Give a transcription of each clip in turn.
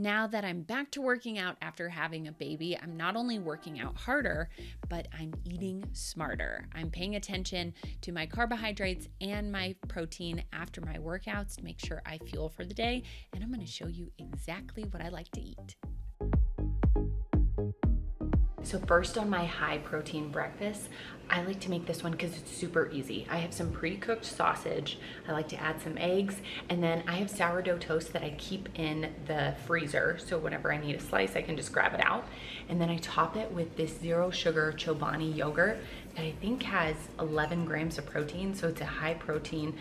Now that I'm back to working out after having a baby, I'm not only working out harder, but I'm eating smarter. I'm paying attention to my carbohydrates and my protein after my workouts to make sure I fuel for the day, and I'm going to show you exactly what I like to eat. So first, on my high protein breakfast, I like to make this one because it's super easy. I have some pre-cooked sausage. I like to add some eggs, and then I have sourdough toast that I keep in the freezer. So whenever I need a slice, I can just grab it out. And then I top it with this zero sugar Chobani yogurt that I think has 11 grams of protein. So it's a high protein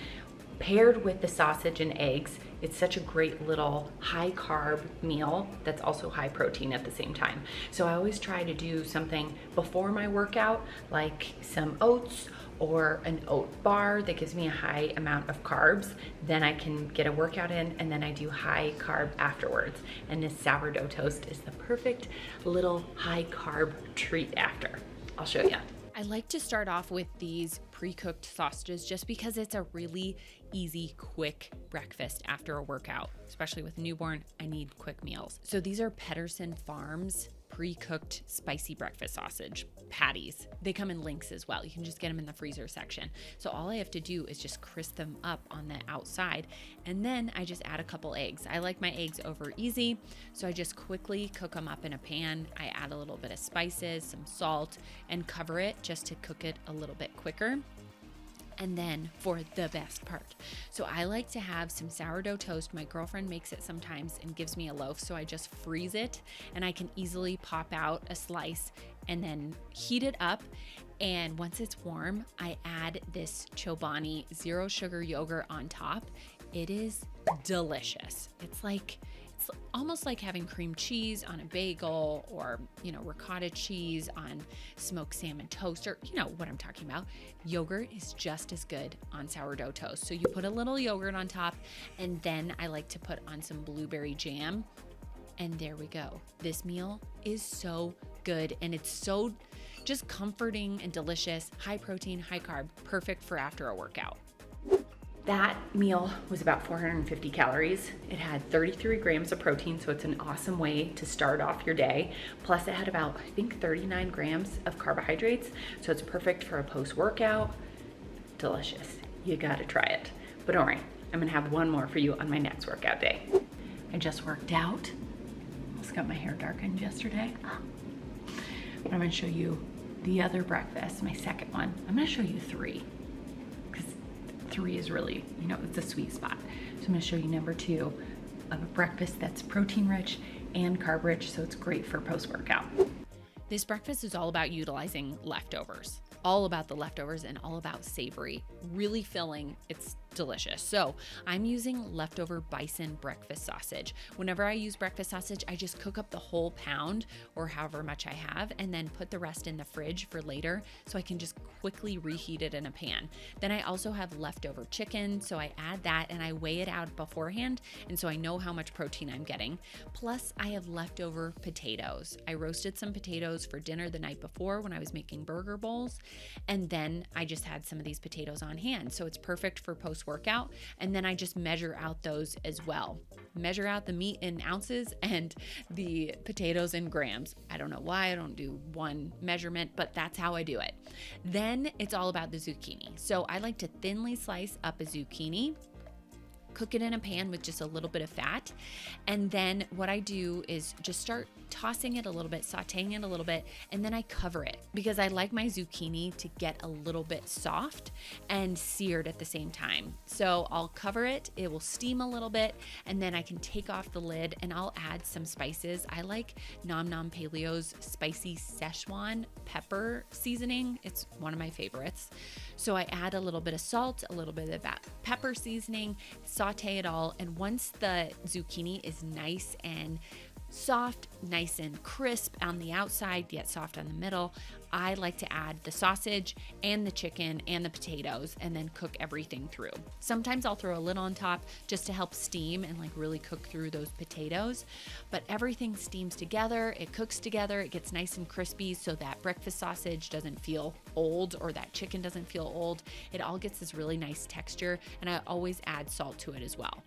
paired with the sausage and eggs. It's such a great little high carb meal that's also high protein at the same time. So I always try to do something before my workout, like some oats or an oat bar that gives me a high amount of carbs. Then I can get a workout in, and then I do high carb afterwards. And this sourdough toast is the perfect little high carb treat after. I'll show you. I like to start off with these pre-cooked sausages just because it's a really easy, quick breakfast after a workout. Especially with newborn, I need quick meals. So these are Pedersen Farms pre-cooked spicy breakfast sausage patties. They come in links as well. You can just get them in the freezer section. So all I have to do is just crisp them up on the outside, and then I just add a couple eggs. I like my eggs over easy, so I just quickly cook them up in a pan. I add a little bit of spices, some salt, and cover it just to cook it a little bit quicker. And then for the best part. So I like to have some sourdough toast. My girlfriend makes it sometimes and gives me a loaf. So I just freeze it, and I can easily pop out a slice and then heat it up. And once it's warm, I add this Chobani zero sugar yogurt on top. It is delicious. It's almost like having cream cheese on a bagel, or, ricotta cheese on smoked salmon toast, or you know what I'm talking about. Yogurt is just as good on sourdough toast. So you put a little yogurt on top, and then I like to put on some blueberry jam. And there we go. This meal is so good, and it's so just comforting and delicious, high protein, high carb, perfect for after a workout. That meal was about 450 calories. It had 33 grams of protein, so it's an awesome way to start off your day. Plus it had about, I think, 39 grams of carbohydrates, so it's perfect for a post-workout. Delicious. You gotta try it. But don't worry, I'm gonna have one more for you on my next workout day. I just worked out. Almost got my hair darkened yesterday. But I'm gonna show you the other breakfast, my second one. I'm gonna show you three. 3 is really, it's a sweet spot. So I'm gonna show you number 2 of a breakfast that's protein rich and carb rich, so it's great for post-workout. This breakfast is all about utilizing leftovers. All about the leftovers and all about savory. Really filling. It's delicious. So I'm using leftover bison breakfast sausage. Whenever I use breakfast sausage, I just cook up the whole pound or however much I have, and then put the rest in the fridge for later so I can just quickly reheat it in a pan. Then I also have leftover chicken, so I add that and I weigh it out beforehand, and so I know how much protein I'm getting. Plus I have leftover potatoes. I roasted some potatoes for dinner the night before when I was making burger bowls, and then I just had some of these potatoes on hand. So it's perfect for post-workout. And then I just measure out those as well. Measure out the meat in ounces and the potatoes in grams. I don't know why I don't do one measurement, but that's how I do it. Then it's all about the zucchini. So I like to thinly slice up a zucchini, cook it in a pan with just a little bit of fat. And then what I do is just start tossing it a little bit, sauteing it a little bit, and then I cover it because I like my zucchini to get a little bit soft and seared at the same time. So I'll cover it, it will steam a little bit, and then I can take off the lid and I'll add some spices. I like Nom Nom Paleo's spicy Szechuan pepper seasoning. It's one of my favorites. So I add a little bit of salt, a little bit of that pepper seasoning, saute it all, and once the zucchini is nice and soft, nice and crisp on the outside, yet soft on the middle, I like to add the sausage and the chicken and the potatoes and then cook everything through. Sometimes I'll throw a lid on top just to help steam and like really cook through those potatoes, but everything steams together, it cooks together, it gets nice and crispy so that breakfast sausage doesn't feel old or that chicken doesn't feel old. It all gets this really nice texture, and I always add salt to it as well.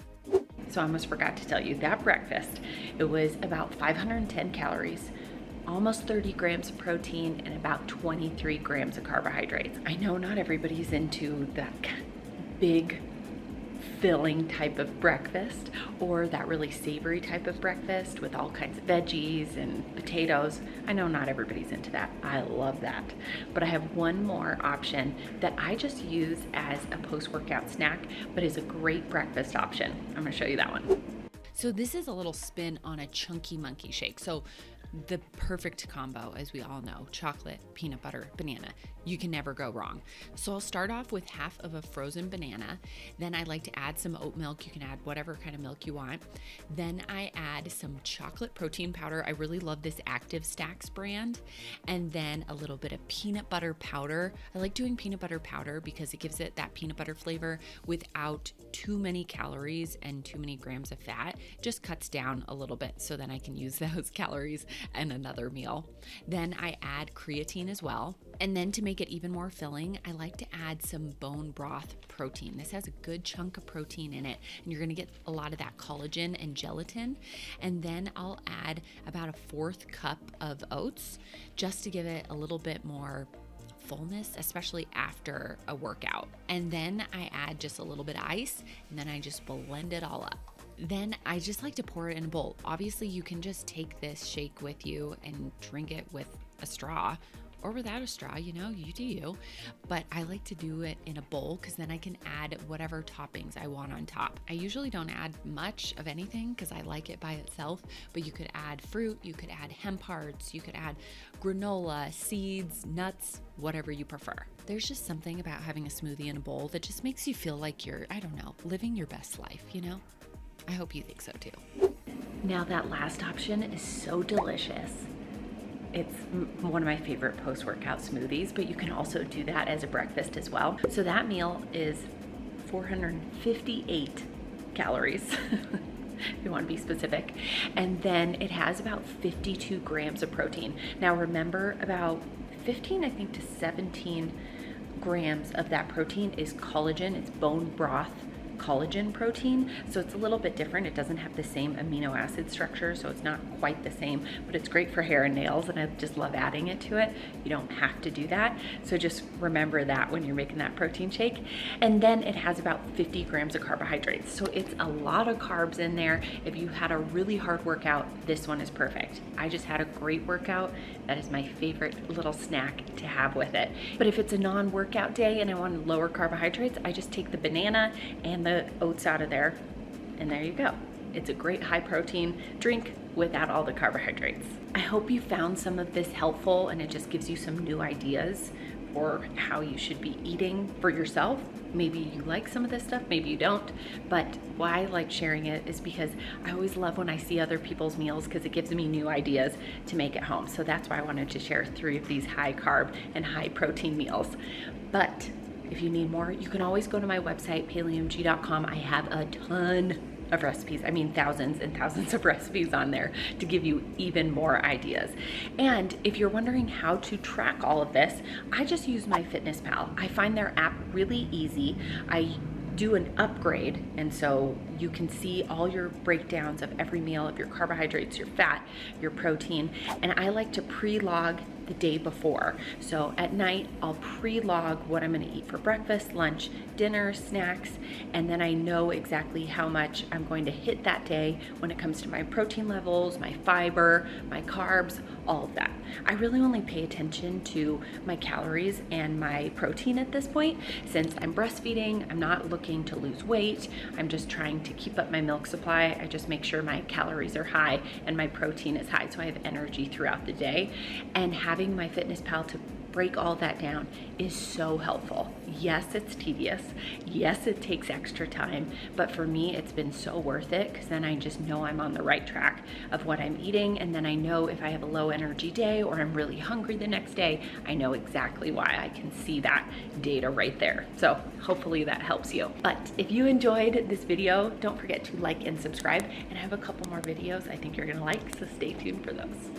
So I almost forgot to tell you that breakfast, it was about 510 calories, almost 30 grams of protein, and about 23 grams of carbohydrates. I know not everybody's into that big filling type of breakfast or that really savory type of breakfast with all kinds of veggies and potatoes. I know not everybody's into that. I love that. But I have one more option that I just use as a post-workout snack, but is a great breakfast option. I'm gonna show you that one. So this is a little spin on a chunky monkey shake. So the perfect combo, as we all know, chocolate, peanut butter, banana. You can never go wrong. So I'll start off with half of a frozen banana. Then I like to add some oat milk. You can add whatever kind of milk you want. Then I add some chocolate protein powder. I really love this Active Stacks brand. And then a little bit of peanut butter powder. I like doing peanut butter powder because it gives it that peanut butter flavor without too many calories and too many grams of fat. Just cuts down a little bit so then I can use those calories and another meal. Then I add creatine as well. And then to make it even more filling, I like to add some bone broth protein. This has a good chunk of protein in it, and you're gonna get a lot of that collagen and gelatin. And then I'll add about a 1/4 cup of oats just to give it a little bit more fullness, especially after a workout. And then I add just a little bit of ice, and then I just blend it all up. Then I just like to pour it in a bowl. Obviously, you can just take this shake with you and drink it with a straw or without a straw, you know, you do you. But I like to do it in a bowl because then I can add whatever toppings I want on top. I usually don't add much of anything because I like it by itself, but you could add fruit, you could add hemp hearts, you could add granola, seeds, nuts, whatever you prefer. There's just something about having a smoothie in a bowl that just makes you feel like you're, I don't know, living your best life, you know? I hope you think so too. Now that last option is so delicious. It's one of my favorite post-workout smoothies, but you can also do that as a breakfast as well. So that meal is 458 calories, if you want to be specific. And then it has about 52 grams of protein. Now remember, about 15, I think, to 17 grams of that protein is collagen. It's bone broth collagen protein, so it's a little bit different. It doesn't have the same amino acid structure, so it's not quite the same, but it's great for hair and nails, and I just love adding it to it. You don't have to do that, so just remember that when you're making that protein shake. And then it has about 50 grams of carbohydrates, so it's a lot of carbs in there. If you had a really hard workout, this one is perfect. I just had a great workout. That is my favorite little snack to have with it. But if it's a non-workout day and I want lower carbohydrates, I just take the banana and the oats out of there, and there you go. It's a great high protein drink without all the carbohydrates. I hope you found some of this helpful and it just gives you some new ideas for how you should be eating for yourself. Maybe you like some of this stuff, maybe you don't, but why I like sharing it is because I always love when I see other people's meals because it gives me new ideas to make at home. So that's why I wanted to share 3 of these high carb and high protein meals. But if you need more, you can always go to my website, paleomg.com. I have a ton of recipes. I mean, thousands and thousands of recipes on there to give you even more ideas. And if you're wondering how to track all of this, I just use my Fitness Pal. I find their app really easy. I do an upgrade, and so you can see all your breakdowns of every meal, of your carbohydrates, your fat, your protein, and I like to pre-log the day before. So at night, I'll pre-log what I'm gonna eat for breakfast, lunch, dinner, snacks, and then I know exactly how much I'm going to hit that day when it comes to my protein levels, my fiber, my carbs, all of that. I really only pay attention to my calories and my protein at this point. Since I'm breastfeeding, I'm not looking to lose weight. I'm just trying to keep up my milk supply. I just make sure my calories are high and my protein is high so I have energy throughout the day. And having my Fitness Pal to break all that down is so helpful. Yes, it's tedious. Yes, it takes extra time, but for me, it's been so worth it because then I just know I'm on the right track of what I'm eating, and then I know if I have a low energy day or I'm really hungry the next day, I know exactly why. I can see that data right there. So hopefully that helps you. But if you enjoyed this video, don't forget to like and subscribe, and I have a couple more videos I think you're gonna like, so stay tuned for those.